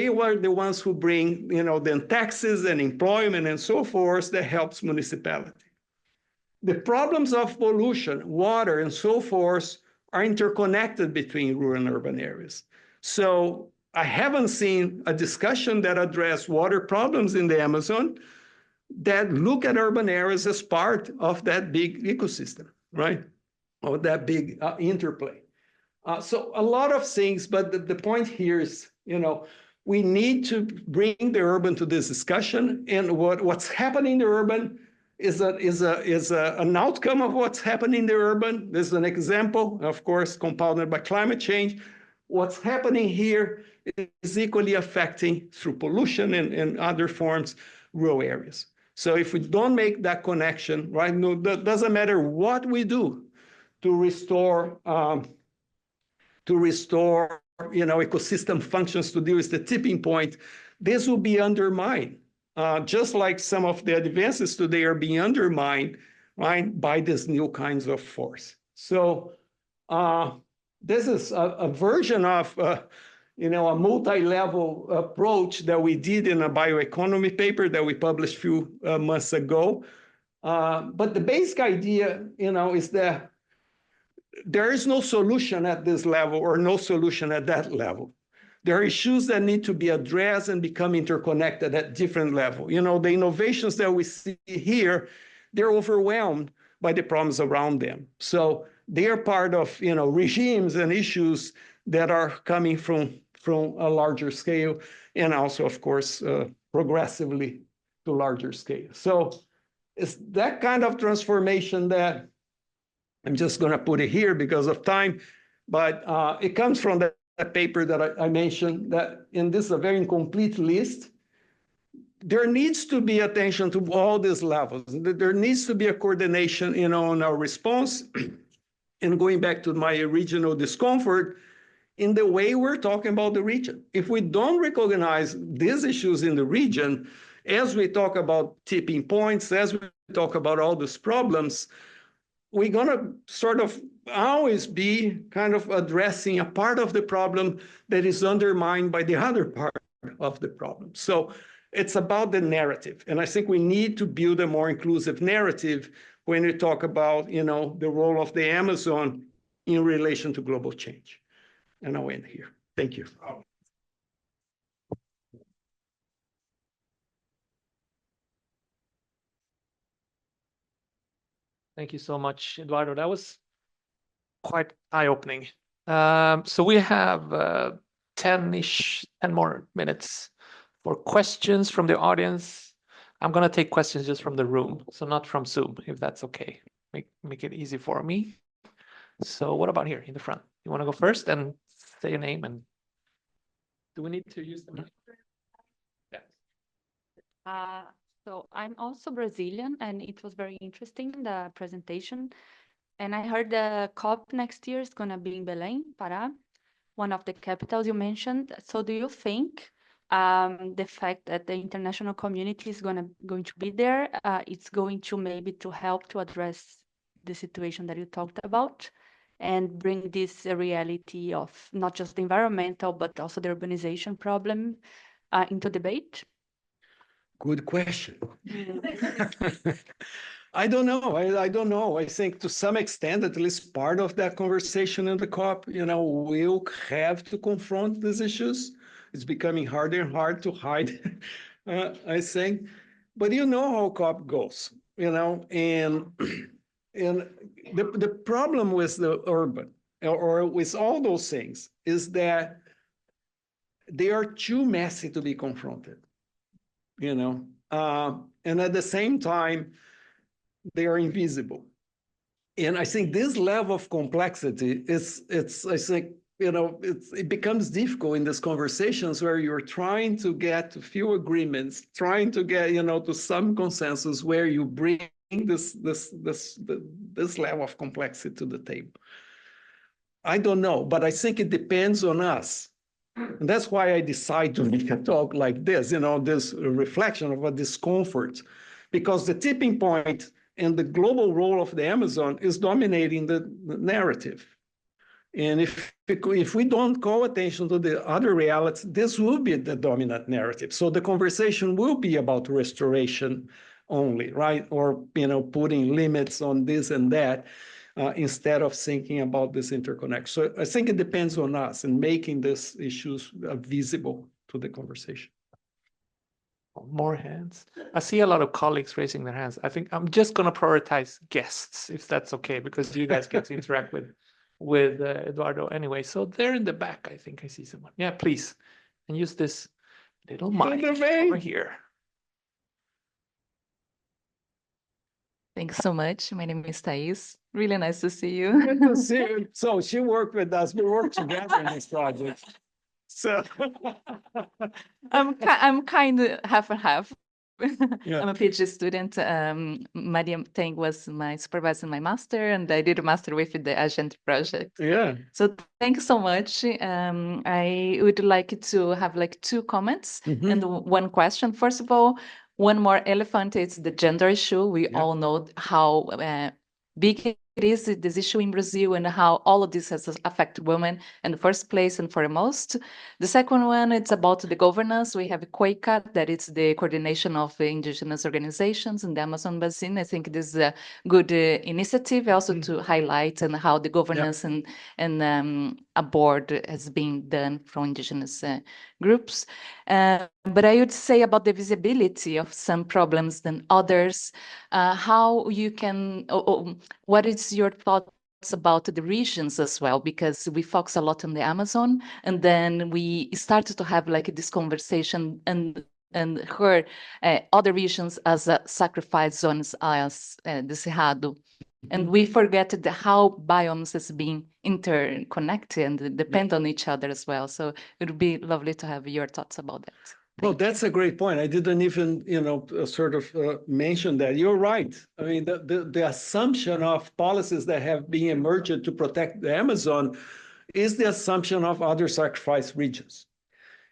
were the ones who bring, you know, then taxes and employment and so forth that helps municipality. The problems of pollution, water, and so forth are interconnected between rural and urban areas. So I haven't seen a discussion that address water problems in the Amazon that look at urban areas as part of that big ecosystem, right? Or that big interplay. So a lot of things, but the point here is, we need to bring the urban to this discussion, and what's happening in the urban is an outcome of what's happening in the urban. This is an example, of course, compounded by climate change. What's happening here is equally affecting, through pollution and other forms, rural areas. So if we don't make that connection, right, no, that doesn't matter what we do to restore ecosystem functions to deal with the tipping point, this will be undermined, just like some of the advances today are being undermined, right, by this new kinds of force. So this is a version of a multi-level approach that we did in a bioeconomy paper that we published a few months ago. But the basic idea, is that there is no solution at this level or no solution at that level. There are issues that need to be addressed and become interconnected at different levels. The innovations that we see here, they're overwhelmed by the problems around them. So they are part of, regimes and issues that are coming from a larger scale, and also, of course, progressively to larger scale. So it's that kind of transformation that I'm just going to put it here because of time, but it comes from that paper that I mentioned, that in this a very incomplete list. There needs to be attention to all these levels. There needs to be a coordination, on our response. And going back to my original discomfort, in the way we're talking about the region. If we don't recognize these issues in the region, as we talk about tipping points, as we talk about all these problems, we're going to sort of always be kind of addressing a part of the problem that is undermined by the other part of the problem. So it's about the narrative. And I think we need to build a more inclusive narrative when we talk about, the role of the Amazon in relation to global change. And I'll end here. Thank you. Thank you so much, Eduardo. That was quite eye-opening. So we have 10 more minutes for questions from the audience. I'm going to take questions just from the room, so not from Zoom, if that's okay. Make it easy for me. So what about here in the front? You want to go first and say your name, and do we need to use the mic? Yeah. So I'm also Brazilian, and it was very interesting, the presentation. And I heard the COP next year is going to be in Belém, Pará, one of the capitals you mentioned. So do you think the fact that the international community is going to be there, it's going to maybe to help to address the situation that you talked about and bring this reality of not just the environmental, but also the urbanization problem into debate? Good question. I don't know. I don't know. I think to some extent, at least part of that conversation in the COP, we'll have to confront these issues. It's becoming harder and harder to hide, I think. But how COP goes, and the problem with the urban or with all those things is that they are too messy to be confronted. And at the same time, they are invisible. And I think this level of complexity it becomes difficult in these conversations where you're trying to get to few agreements, trying to get, to some consensus where you bring this level of complexity to the table. I don't know, but I think it depends on us. And that's why I decide to make a talk like this, this reflection of a discomfort, because the tipping point and the global role of the Amazon is dominating the narrative. And if we don't call attention to the other realities, this will be the dominant narrative. So the conversation will be about restoration only, right? Or, putting limits on this and that. Instead of thinking about this interconnection. So I think it depends on us in making these issues visible to the conversation. More hands. I see a lot of colleagues raising their hands. I think I'm just going to prioritize guests, if that's okay, because you guys get to interact with with Eduardo anyway. So they're in the back. I think I see someone. Yeah, please. And use this little mic over here. Thanks so much. My name is Thais. Really nice to see you. Good to see you. So she worked with us. We worked together in this project. So I'm kind of half and half. Yeah. I'm a PhD student. Mariam Teng was my supervisor in my master, and I did a master with the Agent project. Yeah. So thank you so much. I would like to have like two comments and one question. First of all, one more elephant is the gender issue. We all know how big it is, this issue in Brazil, and how all of this has affected women in the first place and foremost. The second one, it's about the governance. We have COICA, that is the coordination of indigenous organizations in the Amazon basin. I think this is a good initiative also to highlight and how the governance and a board has been done from indigenous groups. But I would say about the visibility of some problems than others, how you can, what is your thoughts about the regions as well? Because we focus a lot on the Amazon, and then we started to have like this conversation and heard other regions as sacrifice zones as the Cerrado. And we forget how biomes has been interconnected and depend on each other as well. So it would be lovely to have your thoughts about that. Well, that's a great point. I didn't even, sort of mention that. You're right. I mean, the assumption of policies that have been emerged to protect the Amazon is the assumption of other sacrifice regions.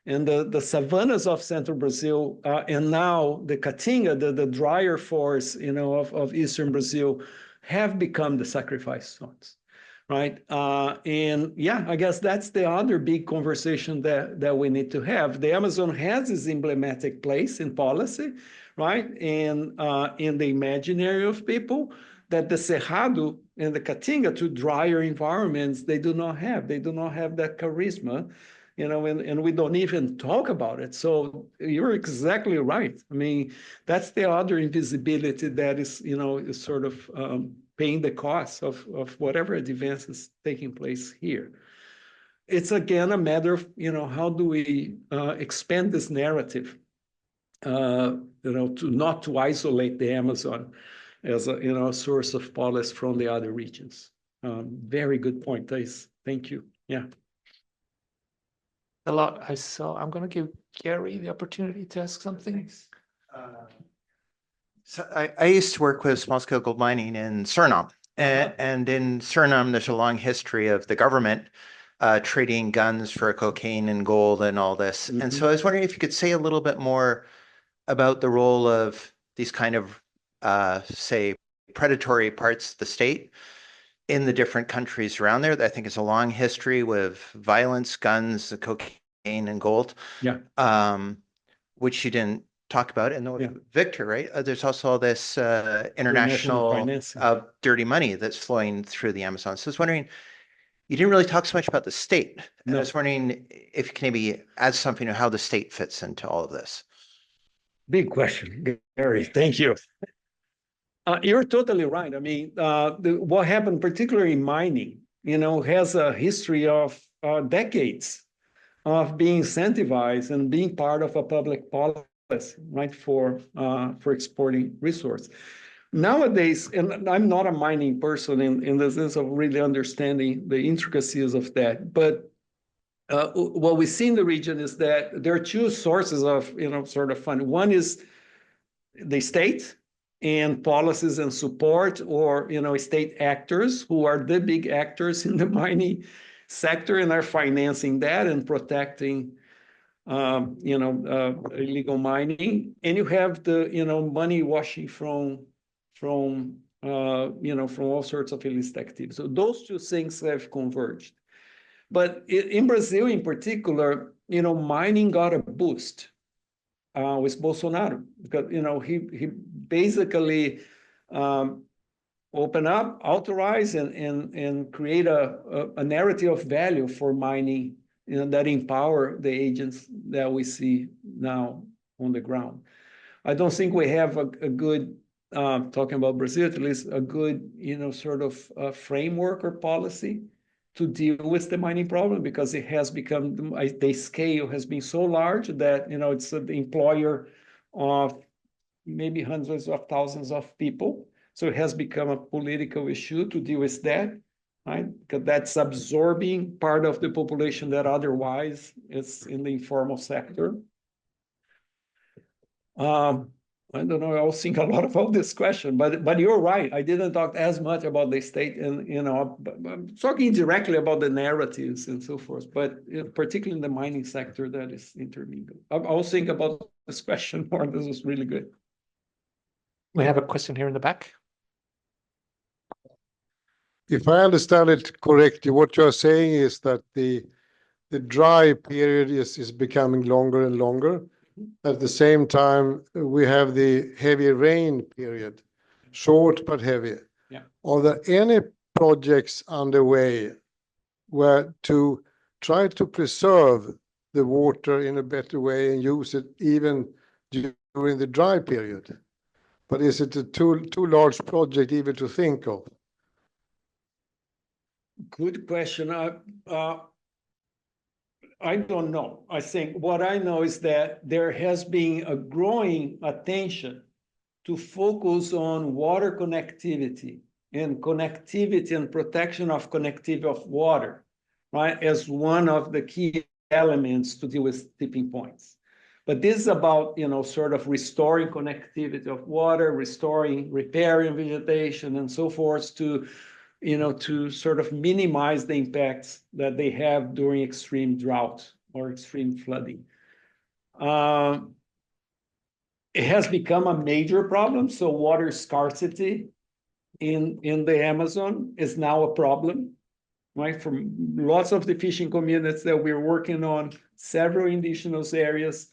And the savannas of central Brazil and now the Caatinga, the drier forests, of eastern Brazil have become the sacrifice zones. Right. And yeah, I guess that's the other big conversation that we need to have. The Amazon has its emblematic place in policy, right? And in the imaginary of people that the Cerrado and the Caatinga, two drier environments, they do not have. They do not have that charisma, and we don't even talk about it. So you're exactly right. I mean, that's the other invisibility that is, is sort of paying the cost of whatever advances taking place here. It's again a matter of, how do we expand this narrative, not to isolate the Amazon as a source of policy from the other regions. Very good point, Thais. Thank you. Yeah. A lot. I'm going to give Gary the opportunity to ask something. So I used to work with small-scale gold mining in Suriname. And in Suriname, there's a long history of the government trading guns for cocaine and gold and all this. And so I was wondering if you could say a little bit more about the role of these kind of, say, predatory parts of the state in the different countries around there. I think it's a long history with violence, guns, cocaine, and gold. Yeah. Which you didn't talk about. And Victor, right? There's also this international dirty money that's flowing through the Amazon. So I was wondering, you didn't really talk so much about the state. And I was wondering if you can maybe add something to how the state fits into all of this. Big question, Gary. Thank you. You're totally right. I mean, what happened, particularly in mining, has a history of decades of being incentivized and being part of a public policy, right, for exporting resource. Nowadays, and I'm not a mining person in the sense of really understanding the intricacies of that, but what we see in the region is that there are two sources of, sort of funding. One is the state and policies and support, or, state actors who are the big actors in the mining sector and are financing that and protecting, illegal mining. And you have the, money washing from all sorts of illicit activities. So those two things have converged. But in Brazil in particular, mining got a boost with Bolsonaro, because, he basically open up, authorize, and create a narrative of value for mining, that empower the agents that we see now on the ground. I don't think we have a good, talking about Brazil, at least a good, sort of framework or policy to deal with the mining problem because it has become, the scale has been so large that, you know, it's the employer of maybe hundreds of thousands of people. So it has become a political issue to deal with that, right? Because that's absorbing part of the population that otherwise is in the informal sector. I don't know, I was thinking a lot about this question, but you're right. I didn't talk as much about the state and, you know, I'm talking directly about the narratives and so forth, but particularly in the mining sector, that is intermingled. I was thinking about this question more. This is really good. We have a question here in the back. If I understand it correctly, what you're saying is that the dry period is becoming longer and longer. At the same time, we have the heavy rain period, short but heavy. Yeah. Are there any projects underway where to try to preserve the water in a better way and use it even during the dry period? But is it a too large project even to think of? Good question. I don't know. I think what I know is that there has been a growing attention to focus on water connectivity and protection of connectivity of water, right, as one of the key elements to deal with tipping points. But this is about, you know, sort of restoring connectivity of water, repairing vegetation and so forth to, you know, to sort of minimize the impacts that they have during extreme drought or extreme flooding. It has become a major problem. So water scarcity in the Amazon is now a problem, right? From lots of the fishing communities that we're working on, several indigenous areas,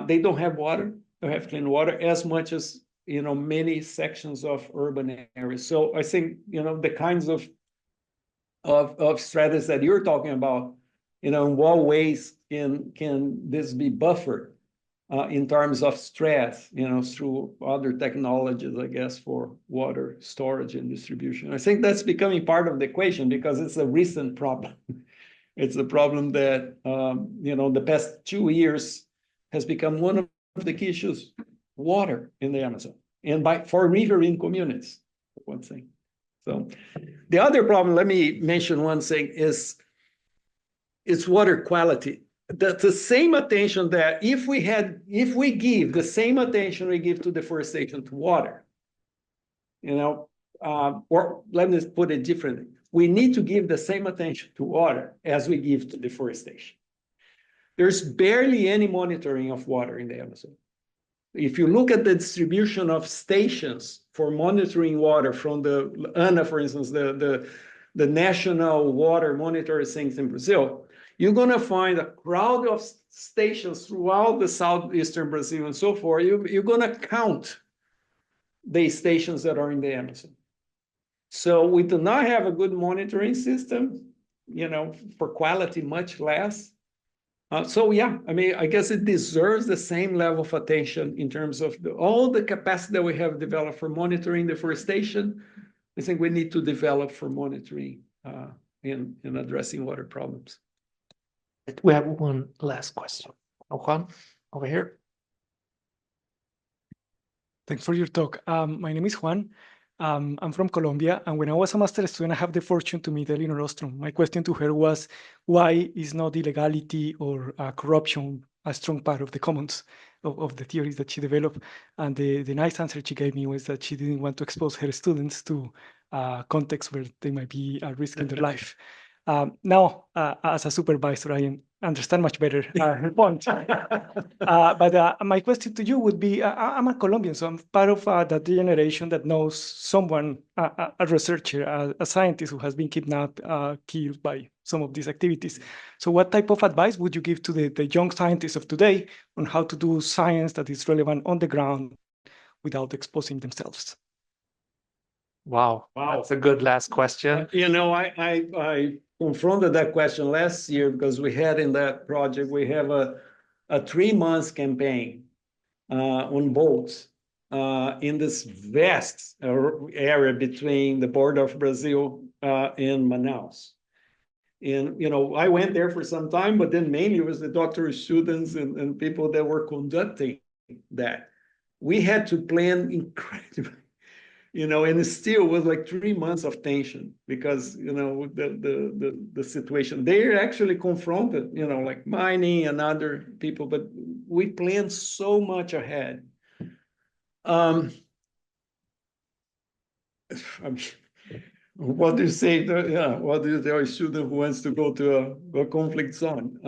they don't have water, don't have clean water as much as, you know, many sections of urban areas. So I think, you know, the kinds of strategies that you're talking about, you know, in what ways can this be buffered in terms of stress, you know, through other technologies, I guess, for water storage and distribution. I think that's becoming part of the equation because it's a recent problem. It's a problem that, you know, the past 2 years has become one of the key issues, water in the Amazon, and for riverine communities, one thing. So the other problem, let me mention one thing, is water quality. The same attention that if we give the same attention we give to deforestation to water, you know, or let me put it differently, we need to give the same attention to water as we give to deforestation. There's barely any monitoring of water in the Amazon. If you look at the distribution of stations for monitoring water from the ANA, for instance, the National Water Monitoring Things in Brazil, you're going to find a crowd of stations throughout the southeastern Brazil and so forth. You're going to count the stations that are in the Amazon. So we do not have a good monitoring system, you know, for quality, much less. So yeah, I mean, I guess it deserves the same level of attention in terms of all the capacity that we have developed for monitoring deforestation. I think we need to develop for monitoring in addressing water problems. We have one last question. Juan, over here. Thanks for your talk. My name is Juan. I'm from Colombia, and when I was a master student, I have the fortune to meet Elinor Ostrom. My question to her was, why is not illegality or corruption a strong part of the commons of the theories that she developed? And the nice answer she gave me was that she didn't want to expose her students to contexts where they might be at risk in their life. Now, as a supervisor, I understand much better her point. But my question to you would be, I'm a Colombian, so I'm part of that generation that knows someone, a researcher, a scientist who has been kidnapped, killed by some of these activities. So what type of advice would you give to the young scientists of today on how to do science that is relevant on the ground without exposing themselves? Wow, that's a good last question. You know, I confronted that question last year because we had in that project, we have a 3-month campaign on boats in this vast area between the border of Brazil and Manaus. And, I went there for some time, but then mainly it was the doctoral students and people that were conducting that. We had to plan incredibly, and it still was like 3 months of tension because, the situation. They're actually confronted, like mining and other people, but we planned so much ahead. What do you say? What do you tell a student who wants to go to a conflict zone?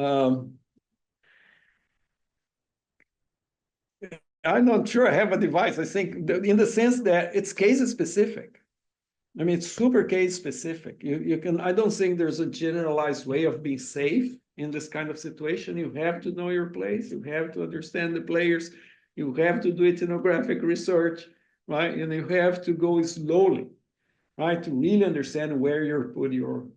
I'm not sure I have a device. I think in the sense that it's case specific. I mean, it's super case specific. You can. I don't think there's a generalized way of being safe in this kind of situation. You have to know your place. You have to understand the players. You have to do ethnographic research, right? And you have to go slowly, right, to really understand where you're putting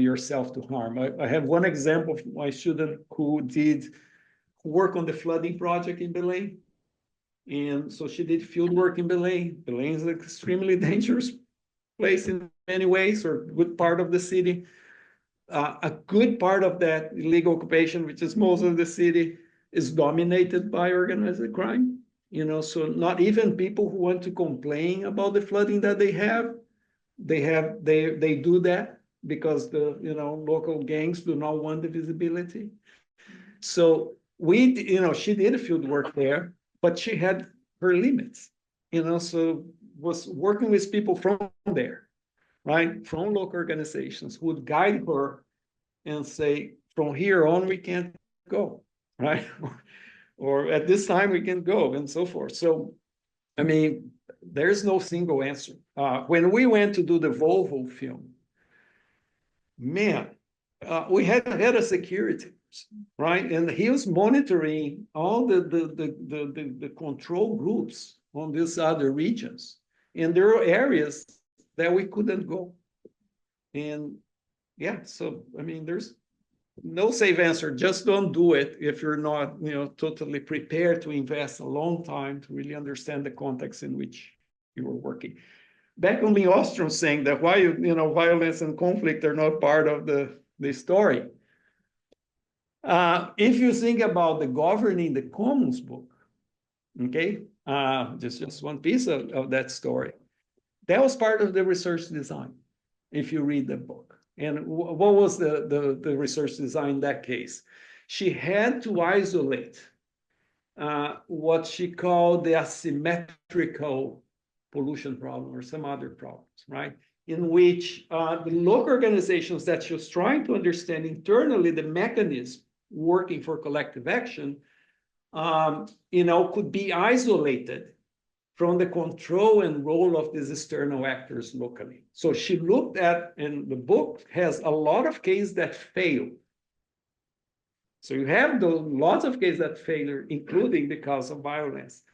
yourself to harm. I have one example of my student who did work on the flooding project in Belém. And so she did field work in Belém. Belém is an extremely dangerous place in many ways, or a good part of the city. A good part of that illegal occupation, which is most of the city, is dominated by organized crime. So not even people who want to complain about the flooding that they do that because the local gangs do not want the visibility. So she did field work there, but she had her limits, so was working with people from there, right? From local organizations who would guide her and say, from here on, we can't go, right? Or at this time we can go and so forth. So, I mean, there's no single answer. When we went to do the Volvo film, man, we had a security, right? And he was monitoring all the control groups on these other regions. And there are areas that we couldn't go. And yeah, so, I mean, there's no safe answer. Just don't do it if you're not, totally prepared to invest a long time to really understand the context in which you were working. Back on the Ostrom saying that why, violence and conflict are not part of the story. If you think about the Governing the Commons book, okay, just one piece of that story, that was part of the research design, if you read the book. And what was the research design in that case? She had to isolate what she called the asymmetrical pollution problem or some other problems, right? In which the local organizations that she was trying to understand internally the mechanism working for collective action, could be isolated from the control and role of these external actors locally. So she looked at, and the book has a lot of cases that fail. So you have lots of cases that fail, including because of violence.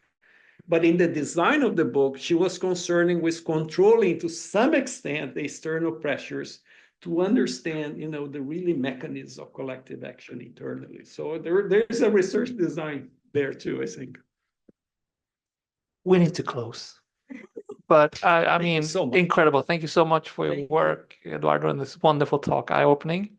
But in the design of the book, she was concerned with controlling to some extent the external pressures to understand, the really mechanisms of collective action internally. So there's a research design there too, I think. We need to close. But I mean, so much. incredible. Thank you so much for your work, Eduardo, and this wonderful talk, eye-opening.